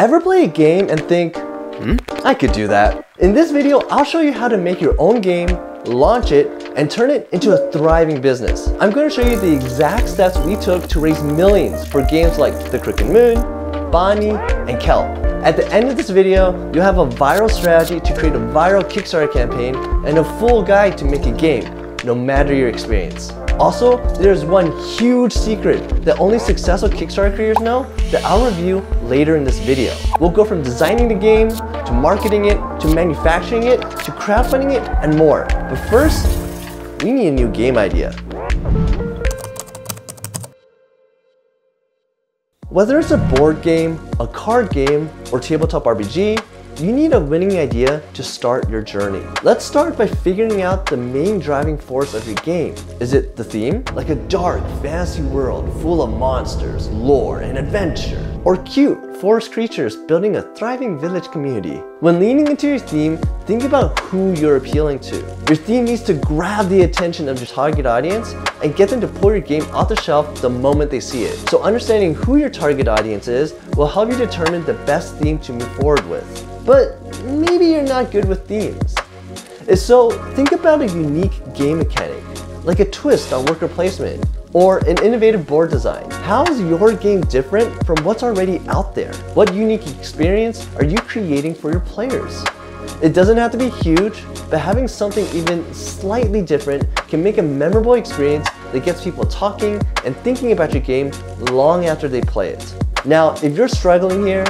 Ever play a game and think, I could do that? In this video, I'll show you how to make your own game, launch it, and turn it into a thriving business. I'm going to show you the exact steps we took to raise millions for games like The Crooked Moon, Botany, and Kelp. At the end of this video, you'll have a viral strategy to create a viral Kickstarter campaign and a full guide to make a game, no matter your experience. Also, there's one huge secret that only successful Kickstarter creators know that I'll review later in this video. We'll go from designing the game, to marketing it, to manufacturing it, to crowdfunding it, and more. But first, we need a new game idea. Whether it's a board game, a card game, or tabletop RPG, you need a winning idea to start your journey. Let's start by figuring out the main driving force of your game. Is it the theme? Like a dark, fantasy world full of monsters, lore, and adventure? Or cute, forest creatures building a thriving village community? When leaning into your theme, think about who you're appealing to. Your theme needs to grab the attention of your target audience and get them to pull your game off the shelf the moment they see it. So understanding who your target audience is will help you determine the best theme to move forward with. But maybe you're not good with themes. If so, think about a unique game mechanic, like a twist on worker placement, or an innovative board design. How is your game different from what's already out there? What unique experience are you creating for your players? It doesn't have to be huge, but having something even slightly different can make a memorable experience that gets people talking and thinking about your game long after they play it. Now, if you're struggling here,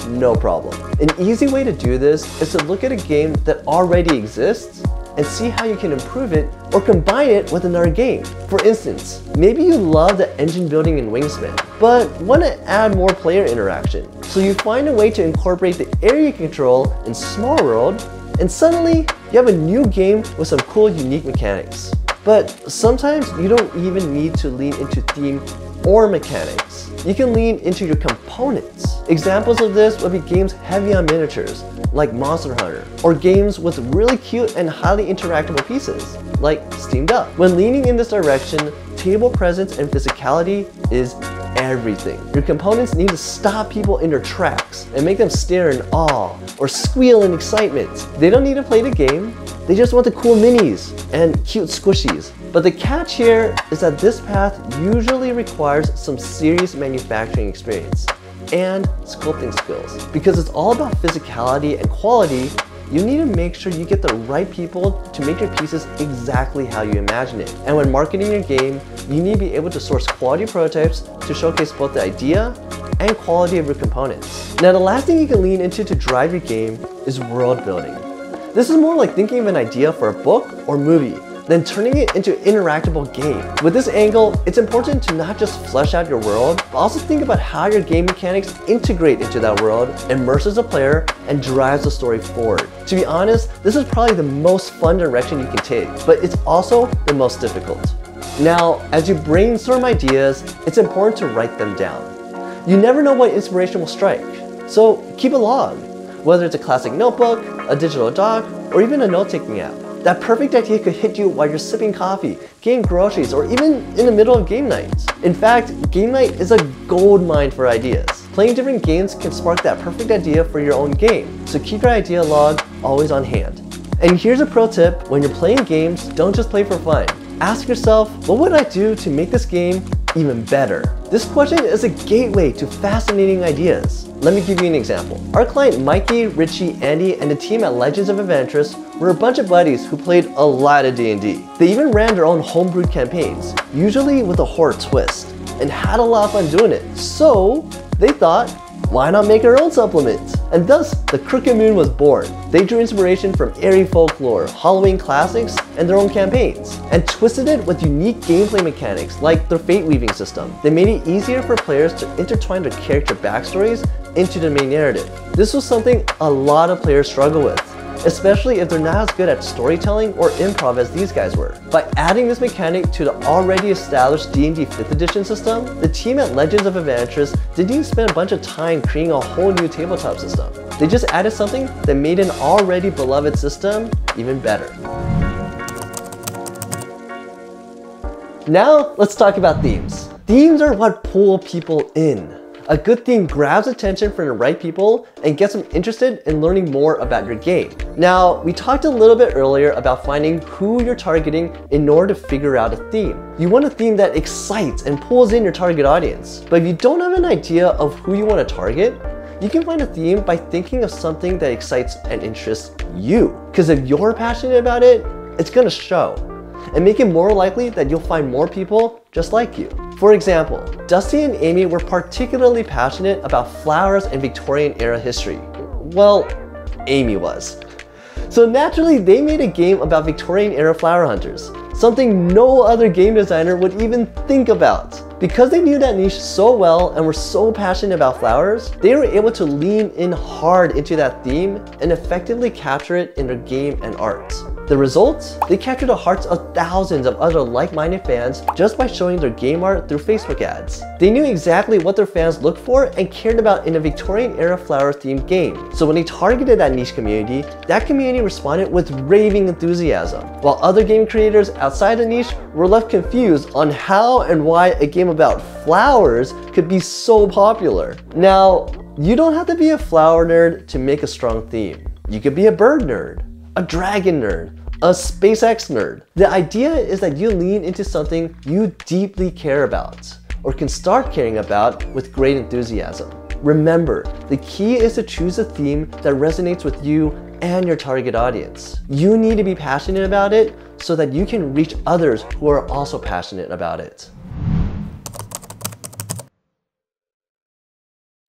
no problem. An easy way to do this is to look at a game that already exists and see how you can improve it or combine it with another game. For instance, maybe you love the engine building in Wingspan, but want to add more player interaction. So you find a way to incorporate the area control in Small World, and suddenly you have a new game with some cool, unique mechanics. But sometimes you don't even need to lean into theme or mechanics. You can lean into your components. Examples of this would be games heavy on miniatures, like Monster Hunter, or games with really cute and highly interactable pieces, like Steamed Up. When leaning in this direction, table presence and physicality is everything. Your components need to stop people in their tracks and make them stare in awe or squeal in excitement. They don't need to play the game, they just want the cool minis and cute squishies. But the catch here is that this path usually requires some serious manufacturing experience and sculpting skills. Because it's all about physicality and quality, you need to make sure you get the right people to make your pieces exactly how you imagine it. And when marketing your game, you need to be able to source quality prototypes to showcase both the idea and quality of your components. Now, the last thing you can lean into to drive your game is world building. This is more like thinking of an idea for a book or movie, then turning it into an interactable game. With this angle, it's important to not just flesh out your world, but also think about how your game mechanics integrate into that world, immerses the player, and drives the story forward. To be honest, this is probably the most fun direction you can take, but it's also the most difficult. Now, as you brainstorm ideas, it's important to write them down. You never know what inspiration will strike, so keep a log. Whether it's a classic notebook, a digital doc, or even a note-taking app. That perfect idea could hit you while you're sipping coffee, getting groceries, or even in the middle of game night. In fact, game night is a gold mine for ideas. Playing different games can spark that perfect idea for your own game, so keep your idea log always on hand. And here's a pro tip: when you're playing games, don't just play for fun. Ask yourself, what would I do to make this game even better? This question is a gateway to fascinating ideas. Let me give you an example. Our client Mikey, Richie, Andy, and the team at Legends of Adventurous were a bunch of buddies who played a lot of D&D. They even ran their own homebrewed campaigns, usually with a horror twist, and had a lot of fun doing it. So they thought, why not make our own supplement? And thus, The Crooked Moon was born. They drew inspiration from airy folklore, Halloween classics, and their own campaigns, and twisted it with unique gameplay mechanics like their fate weaving system. They made it easier for players to intertwine their character backstories into the main narrative. This was something a lot of players struggle with, especially if they're not as good at storytelling or improv as these guys were. By adding this mechanic to the already established D&D 5th edition system, the team at Legends of Adventurous didn't even spend a bunch of time creating a whole new tabletop system. They just added something that made an already beloved system even better. Now, let's talk about themes. Themes are what pull people in. A good theme grabs attention from the right people and gets them interested in learning more about your game. Now, we talked a little bit earlier about finding who you're targeting in order to figure out a theme. You want a theme that excites and pulls in your target audience. But if you don't have an idea of who you want to target, you can find a theme by thinking of something that excites and interests you. Because if you're passionate about it, it's going to show and make it more likely that you'll find more people just like you. For example, Dusty and Amy were particularly passionate about flowers and Victorian era history. Well, Amy was. So naturally, they made a game about Victorian era flower hunters, something no other game designer would even think about. Because they knew that niche so well and were so passionate about flowers, they were able to lean in hard into that theme and effectively capture it in their game and art. The result? They captured the hearts of thousands of other like-minded fans just by showing their game art through Facebook ads. They knew exactly what their fans looked for and cared about in a Victorian-era flower-themed game. So when they targeted that niche community, that community responded with raving enthusiasm, while other game creators outside the niche were left confused on how and why a game about flowers could be so popular. Now, you don't have to be a flower nerd to make a strong theme. You could be a bird nerd, a dragon nerd, a SpaceX nerd. The idea is that you lean into something you deeply care about, or can start caring about with great enthusiasm. Remember, the key is to choose a theme that resonates with you and your target audience. You need to be passionate about it so that you can reach others who are also passionate about it.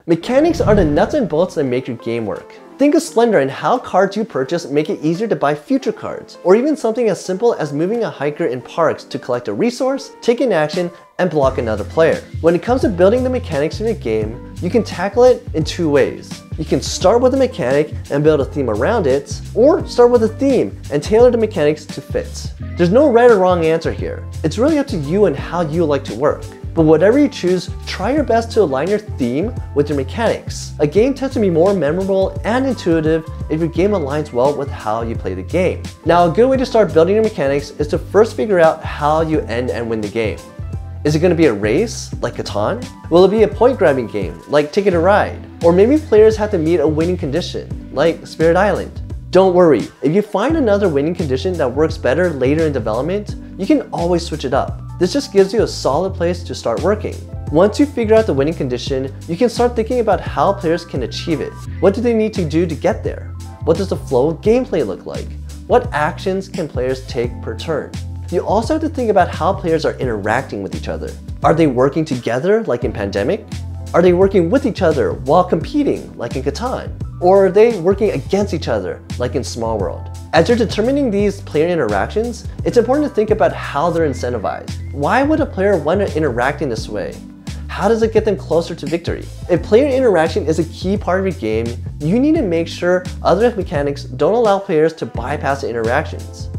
Mechanics are the nuts and bolts that make your game work. Think of Splendor and how cards you purchase make it easier to buy future cards, or even something as simple as moving a hiker in parks to collect a resource, take an action, and block another player. When it comes to building the mechanics of your game, you can tackle it in two ways. You can start with a mechanic and build a theme around it, or start with a theme and tailor the mechanics to fit. There's no right or wrong answer here. It's really up to you and how you like to work. But whatever you choose, try your best to align your theme with your mechanics. A game tends to be more memorable and intuitive if your game aligns well with how you play the game. Now, a good way to start building your mechanics is to first figure out how you end and win the game. Is it going to be a race, like Catan? Will it be a point-grabbing game, like Ticket to Ride? Or maybe players have to meet a winning condition, like Spirit Island. Don't worry, if you find another winning condition that works better later in development, you can always switch it up. This just gives you a solid place to start working. Once you figure out the winning condition, you can start thinking about how players can achieve it. What do they need to do to get there? What does the flow of gameplay look like? What actions can players take per turn? You also have to think about how players are interacting with each other. Are they working together like in Pandemic? Are they working with each other while competing like in Catan? Or are they working against each other like in Small World? As you're determining these player interactions, it's important to think about how they're incentivized. Why would a player want to interact in this way? How does it get them closer to victory? If player interaction is a key part of your game, you need to make sure other mechanics don't allow players to bypass the interactions.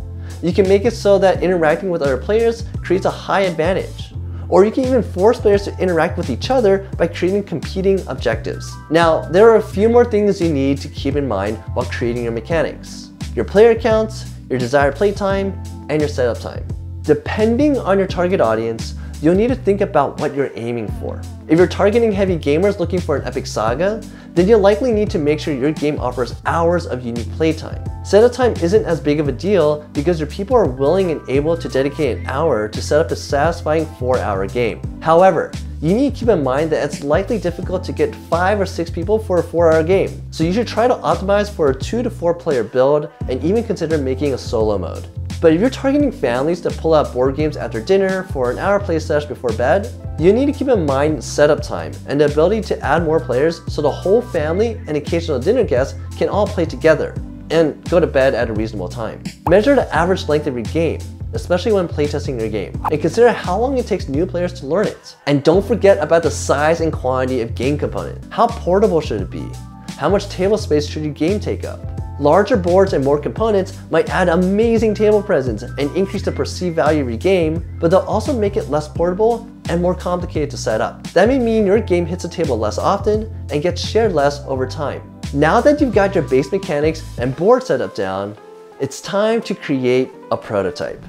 You can make it so that interacting with other players creates a high advantage. Or you can even force players to interact with each other by creating competing objectives. Now, there are a few more things you need to keep in mind while creating your mechanics. Your player counts, your desired playtime, and your setup time. Depending on your target audience, you'll need to think about what you're aiming for. If you're targeting heavy gamers looking for an epic saga, then you'll likely need to make sure your game offers hours of unique playtime. Setup time isn't as big of a deal because your people are willing and able to dedicate an hour to set up a satisfying 4-hour game. However, you need to keep in mind that it's likely difficult to get 5 or 6 people for a 4-hour game. So you should try to optimize for a 2 to 4 player build and even consider making a solo mode. But if you're targeting families to pull out board games after dinner for an hour play session before bed, you need to keep in mind setup time and the ability to add more players so the whole family and occasional dinner guests can all play together and go to bed at a reasonable time. Measure the average length of your game, especially when playtesting your game, and consider how long it takes new players to learn it. And don't forget about the size and quantity of game component. How portable should it be? How much table space should your game take up? Larger boards and more components might add amazing table presence and increase the perceived value of your game, but they'll also make it less portable and more complicated to set up. That may mean your game hits the table less often and gets shared less over time. Now that you've got your base mechanics and board setup down, it's time to create a prototype.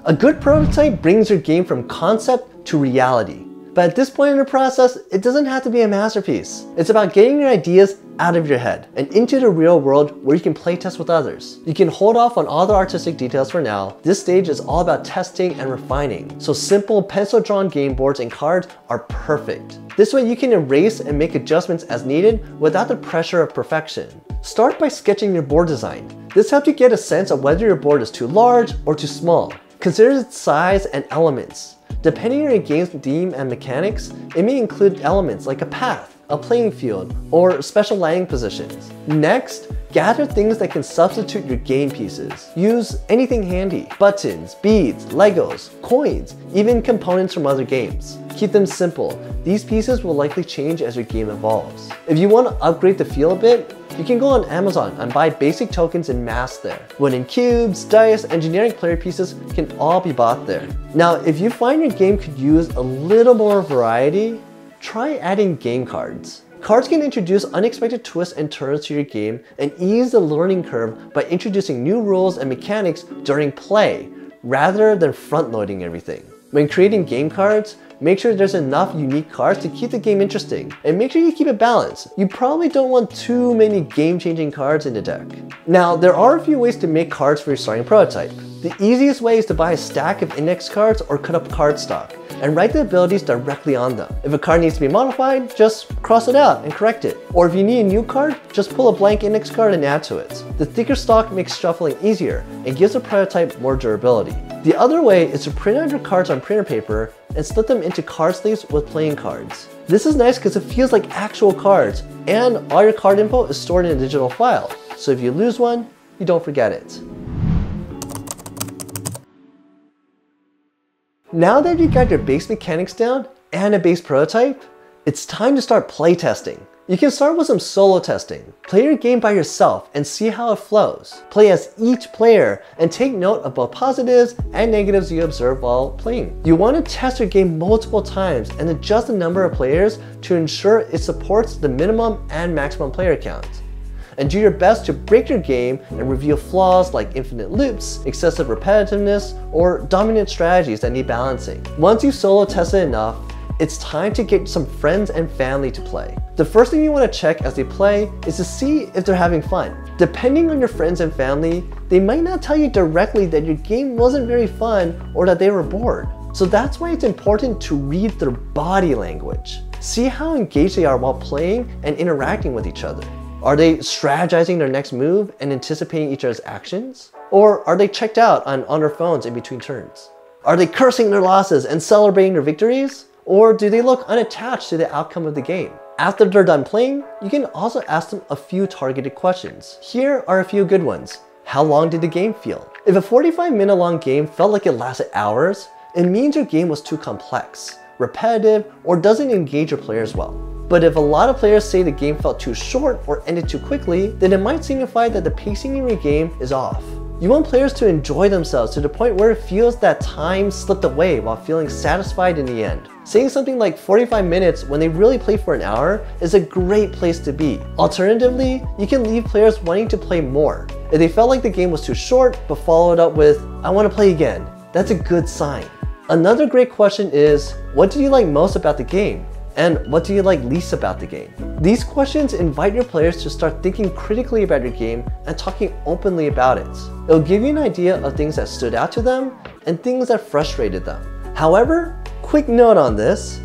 A good prototype brings your game from concept to reality. But at this point in the process, it doesn't have to be a masterpiece. It's about getting your ideas out of your head and into the real world where you can playtest with others. You can hold off on all the artistic details for now. This stage is all about testing and refining. So simple pencil-drawn game boards and cards are perfect. This way you can erase and make adjustments as needed without the pressure of perfection. Start by sketching your board design. This helps you get a sense of whether your board is too large or too small. Consider its size and elements. Depending on your game's theme and mechanics, it may include elements like a path, a playing field, or special landing positions. Next, gather things that can substitute your game pieces. Use anything handy: buttons, beads, Legos, coins, even components from other games. Keep them simple. These pieces will likely change as your game evolves. If you want to upgrade the feel a bit, you can go on Amazon and buy basic tokens in mass there. Wooden cubes, dice, and generic player pieces can all be bought there. Now, if you find your game could use a little more variety, try adding game cards. Cards can introduce unexpected twists and turns to your game and ease the learning curve by introducing new rules and mechanics during play, rather than front-loading everything. When creating game cards, make sure there's enough unique cards to keep the game interesting, and make sure you keep it balanced. You probably don't want too many game-changing cards in the deck. Now, there are a few ways to make cards for your starting prototype. The easiest way is to buy a stack of index cards or cut up cardstock, and write the abilities directly on them. If a card needs to be modified, just cross it out and correct it. Or if you need a new card, just pull a blank index card and add to it. The thicker stock makes shuffling easier and gives the prototype more durability. The other way is to print out your cards on printer paper and split them into card sleeves with playing cards. This is nice because it feels like actual cards, and all your card info is stored in a digital file. So if you lose one, you don't forget it. Now that you got your base mechanics down and a base prototype, it's time to start playtesting. You can start with some solo testing. Play your game by yourself and see how it flows. Play as each player and take note of both positives and negatives you observe while playing. You want to test your game multiple times and adjust the number of players to ensure it supports the minimum and maximum player count. And do your best to break your game and reveal flaws like infinite loops, excessive repetitiveness, or dominant strategies that need balancing. Once you've solo tested enough, it's time to get some friends and family to play. The first thing you want to check as they play is to see if they're having fun. Depending on your friends and family, they might not tell you directly that your game wasn't very fun or that they were bored. So that's why it's important to read their body language. See how engaged they are while playing and interacting with each other. Are they strategizing their next move and anticipating each other's actions? Or are they checked out on their phones in between turns? Are they cursing their losses and celebrating their victories? Or do they look unattached to the outcome of the game? After they're done playing, you can also ask them a few targeted questions. Here are a few good ones. How long did the game feel? If a 45-minute long game felt like it lasted hours, it means your game was too complex, repetitive, or doesn't engage your players well. But if a lot of players say the game felt too short or ended too quickly, then it might signify that the pacing in your game is off. You want players to enjoy themselves to the point where it feels that time slipped away while feeling satisfied in the end. Saying something like 45 minutes when they really play for an hour is a great place to be. Alternatively, you can leave players wanting to play more. If they felt like the game was too short but followed up with, "I want to play again," that's a good sign. Another great question is, what did you like most about the game? And what do you like least about the game? These questions invite your players to start thinking critically about your game and talking openly about it. It'll give you an idea of things that stood out to them and things that frustrated them. However, quick note on this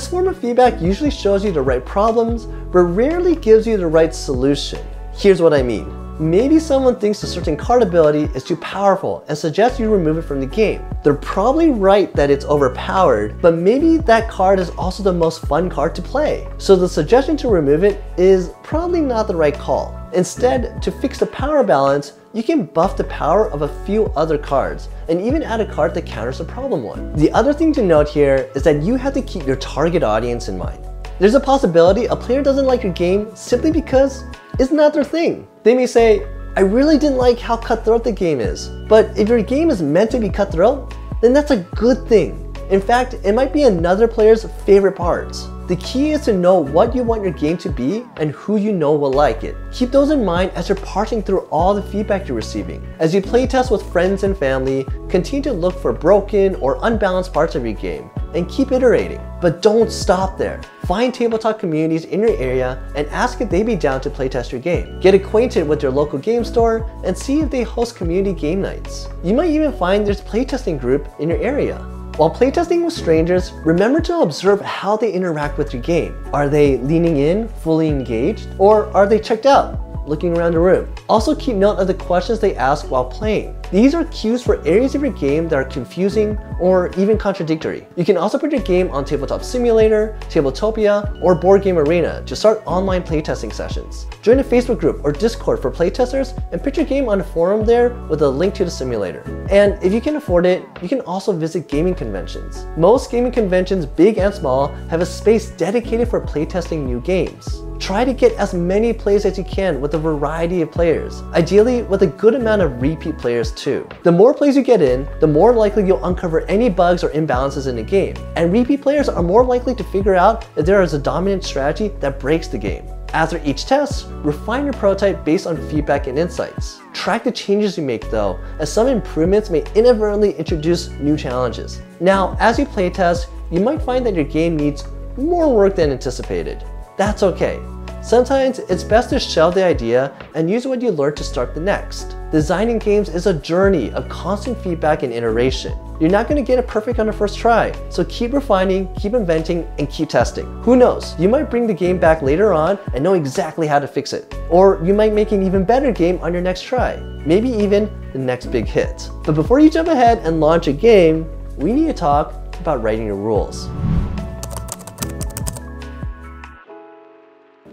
form of feedback usually shows you the right problems, but rarely gives you the right solution. Here's what I mean. Maybe someone thinks a certain card ability is too powerful and suggests you remove it from the game. They're probably right that it's overpowered, but maybe that card is also the most fun card to play. So the suggestion to remove it is probably not the right call. Instead, to fix the power balance, you can buff the power of a few other cards and even add a card that counters the problem one. The other thing to note here is that you have to keep your target audience in mind. There's a possibility a player doesn't like your game simply because it's not their thing. They may say, "I really didn't like how cutthroat the game is." But if your game is meant to be cutthroat, then that's a good thing. In fact, it might be another player's favorite parts. The key is to know what you want your game to be and who you know will like it. Keep those in mind as you're parsing through all the feedback you're receiving. As you playtest with friends and family, continue to look for broken or unbalanced parts of your game and keep iterating. But don't stop there. Find tabletop communities in your area and ask if they'd be down to playtest your game. Get acquainted with your local game store and see if they host community game nights. You might even find there's a playtesting group in your area. While playtesting with strangers, remember to observe how they interact with your game. Are they leaning in, fully engaged, or are they checked out, looking around the room? Also keep note of the questions they ask while playing. These are cues for areas of your game that are confusing or even contradictory. You can also put your game on Tabletop Simulator, Tabletopia, or Board Game Arena to start online playtesting sessions. Join a Facebook group or Discord for playtesters and put your game on a forum there with a link to the simulator. And if you can afford it, you can also visit gaming conventions. Most gaming conventions, big and small, have a space dedicated for playtesting new games. Try to get as many plays as you can with a variety of players, ideally with a good amount of repeat players too. The more plays you get in, the more likely you'll uncover any bugs or imbalances in the game, and repeat players are more likely to figure out if there is a dominant strategy that breaks the game. After each test, refine your prototype based on feedback and insights. Track the changes you make though, as some improvements may inadvertently introduce new challenges. Now, as you playtest, you might find that your game needs more work than anticipated. That's okay. Sometimes it's best to shelve the idea and use what you learned to start the next. Designing games is a journey of constant feedback and iteration. You're not going to get it perfect on the first try, so keep refining, keep inventing, and keep testing. Who knows, you might bring the game back later on and know exactly how to fix it. Or you might make an even better game on your next try, maybe even the next big hit. But before you jump ahead and launch a game, we need to talk about writing your rules.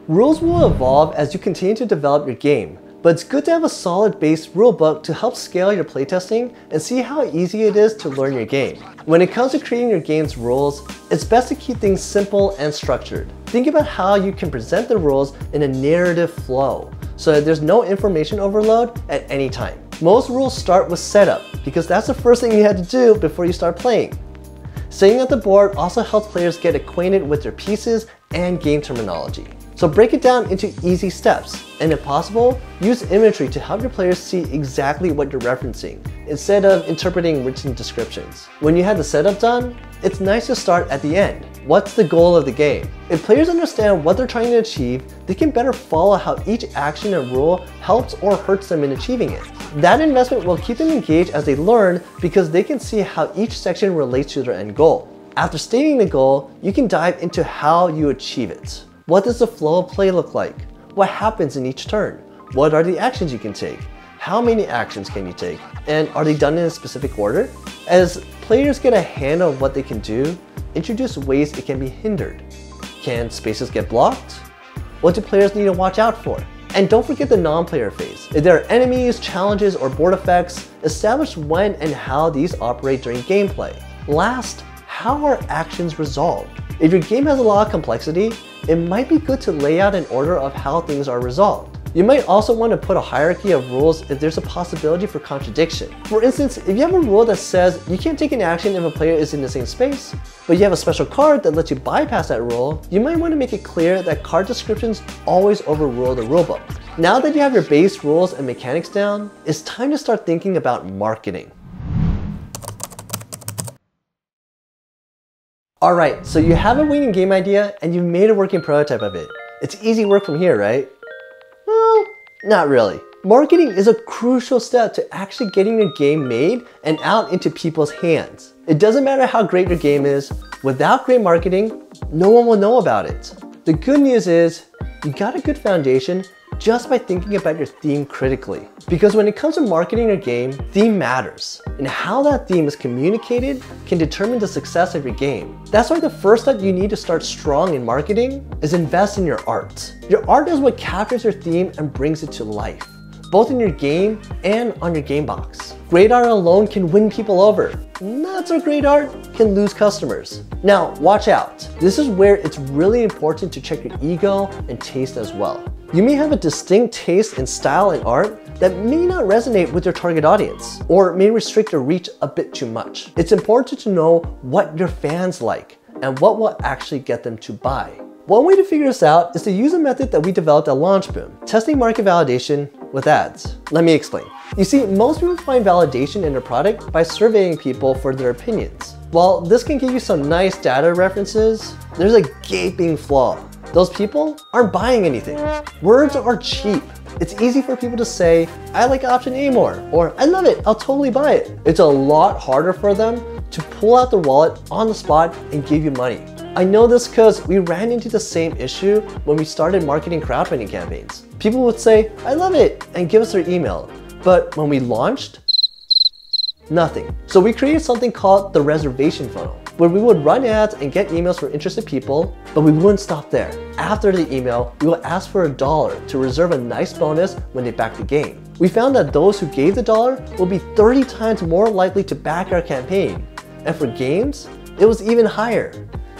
Rules will evolve as you continue to develop your game, but it's good to have a solid base rulebook to help scale your playtesting and see how easy it is to learn your game. When it comes to creating your game's rules, it's best to keep things simple and structured. Think about how you can present the rules in a narrative flow so that there's no information overload at any time. Most rules start with setup because that's the first thing you have to do before you start playing. Setting up the board also helps players get acquainted with their pieces and game terminology. So break it down into easy steps, and if possible, use imagery to help your players see exactly what you're referencing, instead of interpreting written descriptions. When you have the setup done, it's nice to start at the end. What's the goal of the game? If players understand what they're trying to achieve, they can better follow how each action and rule helps or hurts them in achieving it. That investment will keep them engaged as they learn because they can see how each section relates to their end goal. After stating the goal, you can dive into how you achieve it. What does the flow of play look like? What happens in each turn? What are the actions you can take? How many actions can you take? And are they done in a specific order? As players get a handle of what they can do, introduce ways it can be hindered. Can spaces get blocked? What do players need to watch out for? And don't forget the non-player phase. If there are enemies, challenges, or board effects, establish when and how these operate during gameplay. Last, how are actions resolved? If your game has a lot of complexity, it might be good to lay out an order of how things are resolved. You might also want to put a hierarchy of rules if there's a possibility for contradiction. For instance, if you have a rule that says you can't take an action if a player is in the same space, but you have a special card that lets you bypass that rule, you might want to make it clear that card descriptions always overrule the rulebook. Now that you have your base rules and mechanics down, it's time to start thinking about marketing. Alright, so you have a winning game idea and you've made a working prototype of it. It's easy work from here, right? Well, not really. Marketing is a crucial step to actually getting your game made and out into people's hands. It doesn't matter how great your game is, without great marketing, no one will know about it. The good news is, you got a good foundation just by thinking about your theme critically. Because when it comes to marketing your game, theme matters. And how that theme is communicated can determine the success of your game. That's why the first step you need to start strong in marketing is invest in your art. Your art is what captures your theme and brings it to life, both in your game and on your game box. Great art alone can win people over. Not so great art can lose customers. Now, watch out. This is where it's really important to check your ego and taste as well. You may have a distinct taste in style and art that may not resonate with your target audience, or may restrict your reach a bit too much. It's important to know what your fans like and what will actually get them to buy. One way to figure this out is to use a method that we developed at LaunchBoom, testing market validation with ads. Let me explain. You see, most people find validation in their product by surveying people for their opinions. While this can give you some nice data references, there's a gaping flaw. Those people aren't buying anything. Words are cheap. It's easy for people to say, I like option A more, or I love it, I'll totally buy it. It's a lot harder for them to pull out their wallet on the spot and give you money. I know this because we ran into the same issue when we started marketing crowdfunding campaigns. People would say, I love it, and give us their email. But when we launched, nothing. So we created something called the reservation funnel, where we would run ads and get emails from interested people, but we wouldn't stop there. After the email, we would ask for $1 to reserve a nice bonus when they back the game. We found that those who gave the $1 will be 30 times more likely to back our campaign. And for games, it was even higher.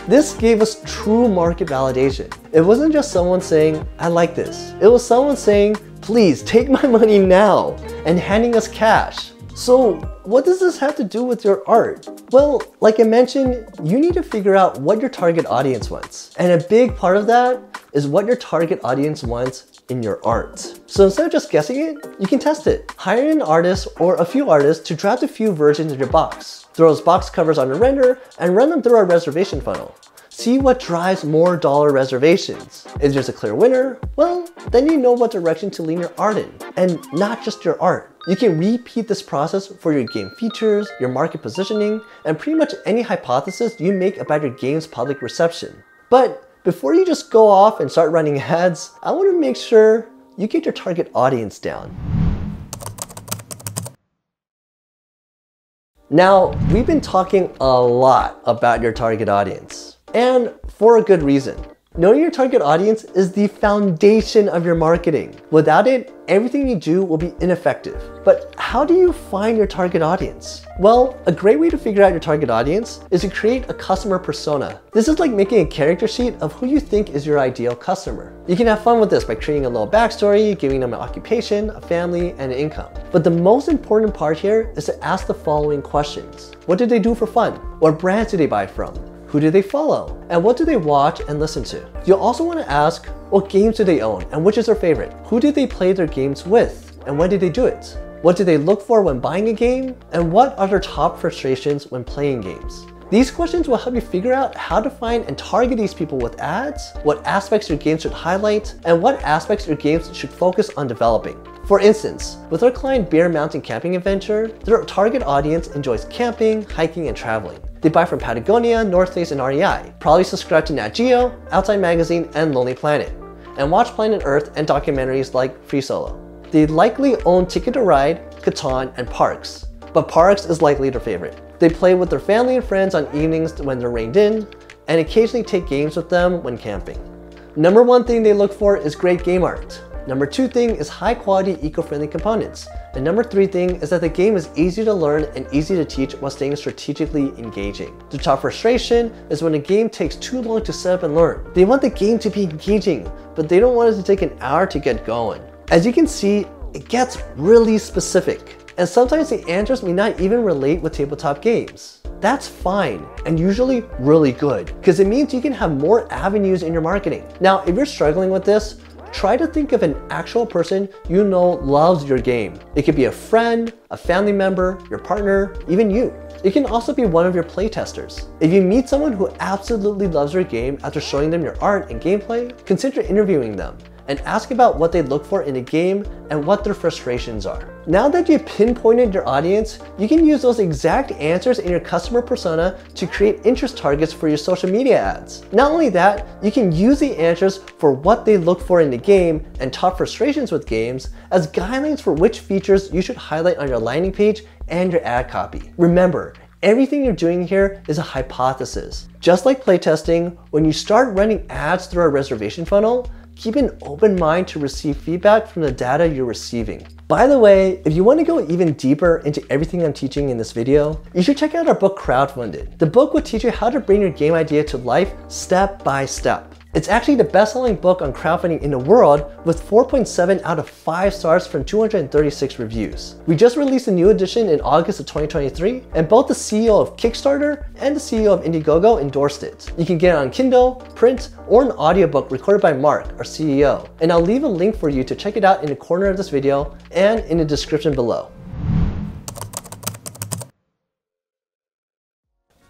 This gave us true market validation. It wasn't just someone saying, I like this. It was someone saying, please take my money now, and handing us cash. So what does this have to do with your art? Well, like I mentioned, you need to figure out what your target audience wants. And a big part of that is what your target audience wants in your art. So instead of just guessing it, you can test it. Hire an artist or a few artists to draft a few versions of your box. Throw those box covers on a render and run them through our reservation funnel. See what drives more dollar reservations. If there's a clear winner, well, then you know what direction to lean your art in, and not just your art. You can repeat this process for your game features, your market positioning, and pretty much any hypothesis you make about your game's public reception. But before you just go off and start running ads, I want to make sure you get your target audience down. Now, we've been talking a lot about your target audience, and for a good reason. Knowing your target audience is the foundation of your marketing. Without it, everything you do will be ineffective. But how do you find your target audience? Well, a great way to figure out your target audience is to create a customer persona. This is like making a character sheet of who you think is your ideal customer. You can have fun with this by creating a little backstory, giving them an occupation, a family, and an income. But the most important part here is to ask the following questions. What do they do for fun? What brands do they buy from? Who do they follow? And what do they watch and listen to? You'll also want to ask, what games do they own and which is their favorite? Who did they play their games with and when did they do it? What do they look for when buying a game? And what are their top frustrations when playing games? These questions will help you figure out how to find and target these people with ads, what aspects your game should highlight, and what aspects your games should focus on developing. For instance, with our client Bear Mountain Camping Adventure, their target audience enjoys camping, hiking, and traveling. They buy from Patagonia, North Face, and REI, probably subscribe to Nat Geo, Outside Magazine, and Lonely Planet, and watch Planet Earth and documentaries like Free Solo. They likely own Ticket to Ride, Catan, and Parks, but Parks is likely their favorite. They play with their family and friends on evenings when they're reined in, and occasionally take games with them when camping. Number one thing they look for is great game art. Number two thing is high quality eco-friendly components. And number three thing is that the game is easy to learn and easy to teach while staying strategically engaging. The top frustration is when a game takes too long to set up and learn. They want the game to be engaging, but they don't want it to take an hour to get going. As you can see, it gets really specific. And sometimes the answers may not even relate with tabletop games. That's fine and usually really good because it means you can have more avenues in your marketing. Now, if you're struggling with this, try to think of an actual person you know loves your game. It could be a friend, a family member, your partner, even you. It can also be one of your playtesters. If you meet someone who absolutely loves your game after showing them your art and gameplay, consider interviewing them and ask about what they look for in a game and what their frustrations are. Now that you've pinpointed your audience, you can use those exact answers in your customer persona to create interest targets for your social media ads. Not only that, you can use the answers for what they look for in the game and top frustrations with games as guidelines for which features you should highlight on your landing page and your ad copy. Remember, everything you're doing here is a hypothesis. Just like playtesting, when you start running ads through our reservation funnel, keep an open mind to receive feedback from the data you're receiving. By the way, if you want to go even deeper into everything I'm teaching in this video, you should check out our book Crowdfunded. The book will teach you how to bring your game idea to life step by step. It's actually the best-selling book on crowdfunding in the world with 4.7 out of 5 stars from 236 reviews. We just released a new edition in August of 2023, and both the CEO of Kickstarter and the CEO of Indiegogo endorsed it. You can get it on Kindle, print, or an audiobook recorded by Mark, our CEO. And I'll leave a link for you to check it out in the corner of this video and in the description below.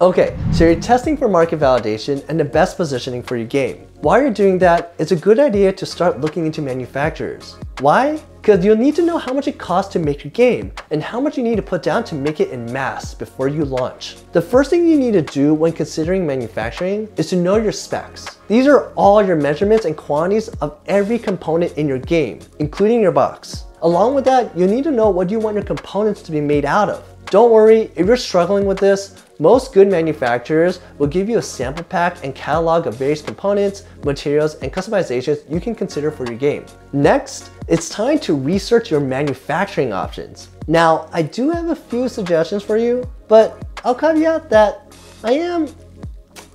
Okay, so you're testing for market validation and the best positioning for your game. While you're doing that, it's a good idea to start looking into manufacturers. Why? Because you'll need to know how much it costs to make your game and how much you need to put down to make it in mass before you launch. The first thing you need to do when considering manufacturing is to know your specs. These are all your measurements and quantities of every component in your game, including your box. Along with that, you need to know what you want your components to be made out of. Don't worry, if you're struggling with this, most good manufacturers will give you a sample pack and catalog of various components, materials, and customizations you can consider for your game. Next, it's time to research your manufacturing options. Now, I do have a few suggestions for you, but I'll caveat that I am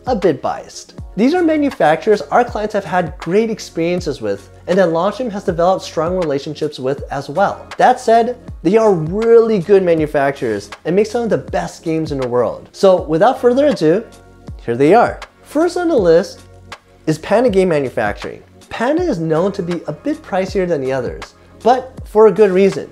a bit biased. These are manufacturers our clients have had great experiences with and that Launchroom has developed strong relationships with as well. That said, they are really good manufacturers and make some of the best games in the world. So without further ado, here they are. First on the list is Panda Game Manufacturing. Panda is known to be a bit pricier than the others, but for a good reason.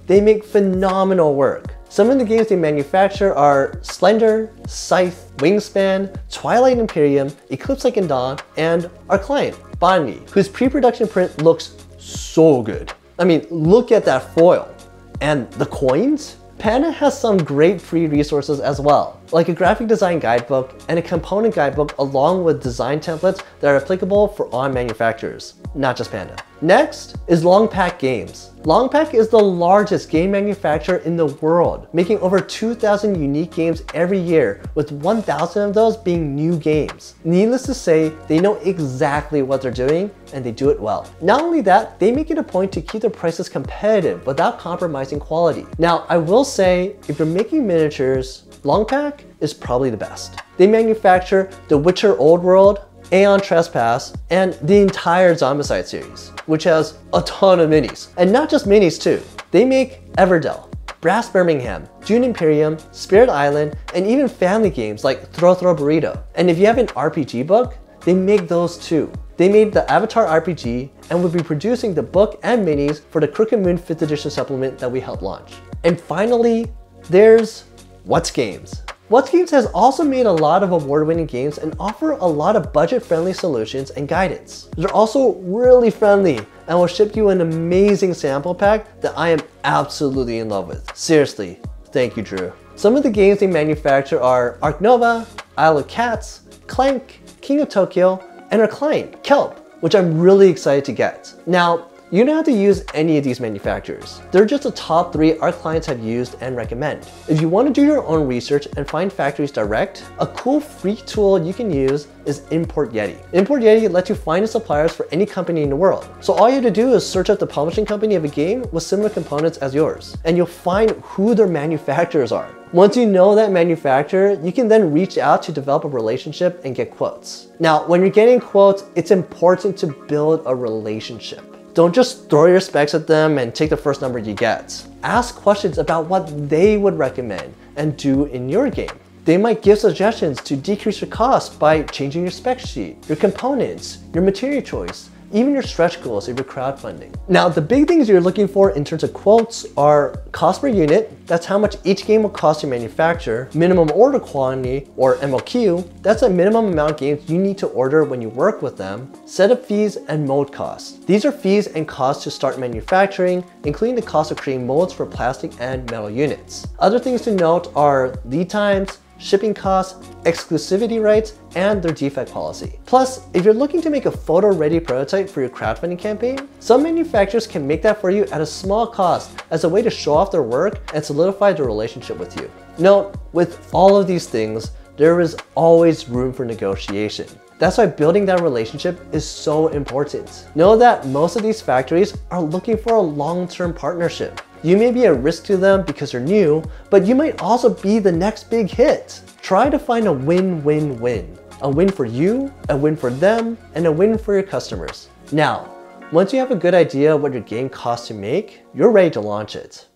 They make phenomenal work. Some of the games they manufacture are Splendor, Scythe, Wingspan, Twilight Imperium, Eclipse Like Dawn, and our client, Botany, whose pre-production print looks so good. I mean, look at that foil. And the coins? Panda has some great free resources as well, like a graphic design guidebook and a component guidebook along with design templates that are applicable for all manufacturers, not just Panda. Next is Longpack Games. Longpack is the largest game manufacturer in the world, making over 2,000 unique games every year, with 1,000 of those being new games. Needless to say, they know exactly what they're doing and they do it well. Not only that, they make it a point to keep their prices competitive without compromising quality. Now, I will say, if you're making miniatures, Longpack is probably the best. They manufacture The Witcher Old World, Aeon Trespass, and the entire Zombicide series, which has a ton of minis. And not just minis too. They make Everdell, Brass Birmingham, Dune Imperium, Spirit Island, and even family games like Throw Burrito. And if you have an RPG book, they make those too. They made the Avatar RPG and will be producing the book and minis for the Crooked Moon 5th edition supplement that we helped launch. And finally, there's What's Games. What's Games has also made a lot of award-winning games and offer a lot of budget-friendly solutions and guidance. They're also really friendly and will ship you an amazing sample pack that I am absolutely in love with. Seriously, thank you, Drew. Some of the games they manufacture are Ark Nova, Isle of Cats, Clank, King of Tokyo, and our client, Kelp, which I'm really excited to get. Now, you don't have to use any of these manufacturers. They're just the top 3 our clients have used and recommend. If you want to do your own research and find factories direct, a cool free tool you can use is Import Yeti. Import Yeti lets you find the suppliers for any company in the world. So all you have to do is search up the publishing company of a game with similar components as yours, and you'll find who their manufacturers are. Once you know that manufacturer, you can then reach out to develop a relationship and get quotes. Now, when you're getting quotes, it's important to build a relationship. Don't just throw your specs at them and take the first number you get. Ask questions about what they would recommend and do in your game. They might give suggestions to decrease your cost by changing your spec sheet, your components, your material choice, even your stretch goals if you're crowdfunding. Now, the big things you're looking for in terms of quotes are cost per unit, that's how much each game will cost to manufacture, minimum order quantity, or MOQ, that's a minimum amount of games you need to order when you work with them, setup fees, and mold costs. These are fees and costs to start manufacturing, including the cost of creating molds for plastic and metal units. Other things to note are lead times, shipping costs, exclusivity rights, and their defect policy. Plus, if you're looking to make a photo-ready prototype for your crowdfunding campaign, some manufacturers can make that for you at a small cost as a way to show off their work and solidify their relationship with you. Note, with all of these things, there is always room for negotiation. That's why building that relationship is so important. Know that most of these factories are looking for a long-term partnership. You may be a risk to them because you're new, but you might also be the next big hit. Try to find a win-win-win. A win for you, a win for them, and a win for your customers. Now, once you have a good idea of what your game costs to make, you're ready to launch it.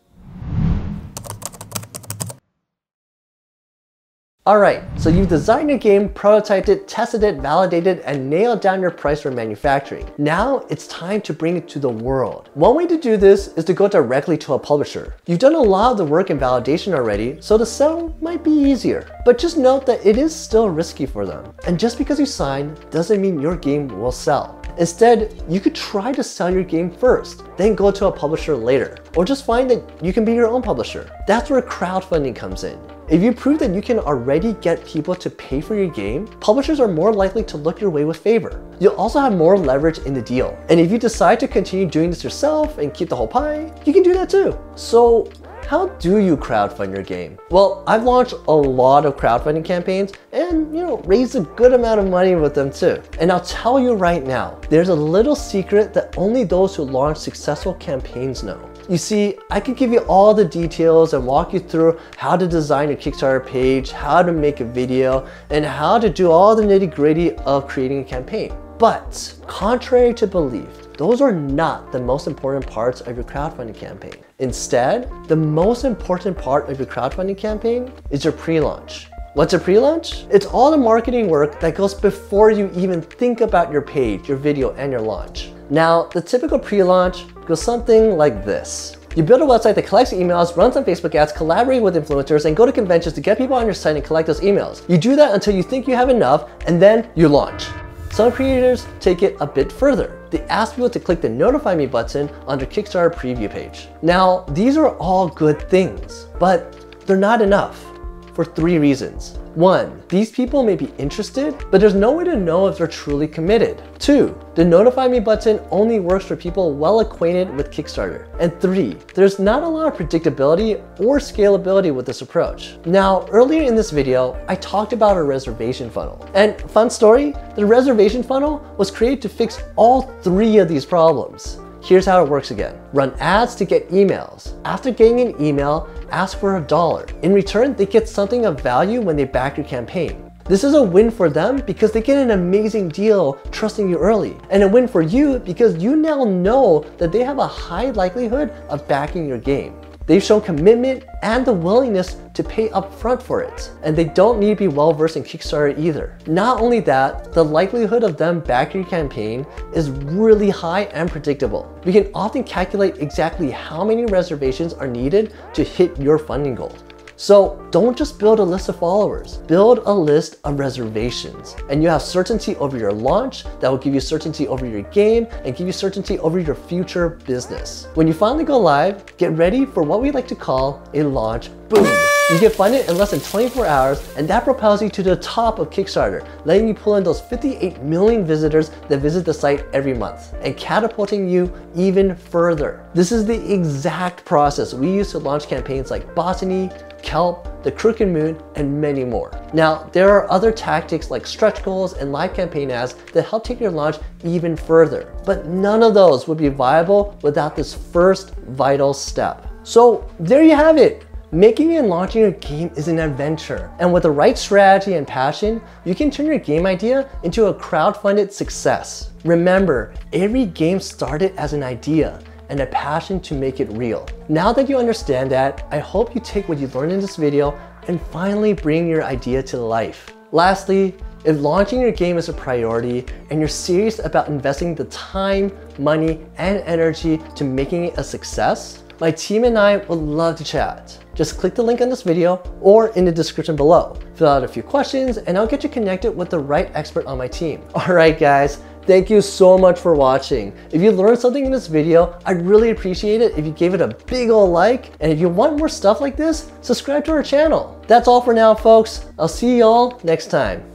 Alright, so you've designed your game, prototyped it, tested it, validated, and nailed down your price for manufacturing. Now it's time to bring it to the world. One way to do this is to go directly to a publisher. You've done a lot of the work and validation already, so the sell might be easier. But just note that it is still risky for them. And just because you sign doesn't mean your game will sell. Instead, you could try to sell your game first, then go to a publisher later. Or just find that you can be your own publisher. That's where crowdfunding comes in. If you prove that you can already get people to pay for your game, publishers are more likely to look your way with favor. You'll also have more leverage in the deal. And if you decide to continue doing this yourself and keep the whole pie, you can do that too. So how do you crowdfund your game? Well, I've launched a lot of crowdfunding campaigns and, raised a good amount of money with them too. And I'll tell you right now, there's a little secret that only those who launch successful campaigns know. You see, I could give you all the details and walk you through how to design your Kickstarter page, how to make a video, and how to do all the nitty-gritty of creating a campaign. But contrary to belief, those are not the most important parts of your crowdfunding campaign. Instead, the most important part of your crowdfunding campaign is your pre-launch. What's a pre-launch? It's all the marketing work that goes before you even think about your page, your video, and your launch. Now, the typical pre-launch goes something like this. You build a website that collects emails, runs on Facebook ads, collaborate with influencers, and go to conventions to get people on your site and collect those emails. You do that until you think you have enough, and then you launch. Some creators take it a bit further. They ask people to click the Notify Me button on their Kickstarter preview page. Now, these are all good things, but they're not enough for 3 reasons. 1, these people may be interested, but there's no way to know if they're truly committed. 2, the Notify Me button only works for people well acquainted with Kickstarter. And 3, there's not a lot of predictability or scalability with this approach. Now, earlier in this video, I talked about a reservation funnel. And fun story, the reservation funnel was created to fix all 3 of these problems. Here's how it works again. Run ads to get emails. After getting an email, ask for $1. In return, they get something of value when they back your campaign. This is a win for them because they get an amazing deal trusting you early. And a win for you because you now know that they have a high likelihood of backing your game. They've shown commitment and the willingness to pay upfront for it. And they don't need to be well versed in Kickstarter either. Not only that, the likelihood of them backing your campaign is really high and predictable. We can often calculate exactly how many reservations are needed to hit your funding goal. So don't just build a list of followers, build a list of reservations. And you have certainty over your launch that will give you certainty over your game and give you certainty over your future business. When you finally go live, get ready for what we like to call a launch boom. You get funded in less than 24 hours, and that propels you to the top of Kickstarter, letting you pull in those 58 million visitors that visit the site every month, and catapulting you even further. This is the exact process we use to launch campaigns like Botany, Kelp, the Crooked Moon, and many more. Now, there are other tactics like stretch goals and live campaign ads that help take your launch even further, but none of those would be viable without this first vital step. So there you have it. Making and launching a game is an adventure, and with the right strategy and passion, you can turn your game idea into a crowdfunded success. Remember, every game started as an idea and a passion to make it real. Now that you understand that, I hope you take what you learned in this video and finally bring your idea to life. Lastly, if launching your game is a priority and you're serious about investing the time, money, and energy to making it a success, my team and I would love to chat. Just click the link on this video or in the description below. Fill out a few questions and I'll get you connected with the right expert on my team. All right, guys. Thank you so much for watching. If you learned something in this video, I'd really appreciate it if you gave it a big ol' like. And if you want more stuff like this, subscribe to our channel. That's all for now, folks. I'll see y'all next time.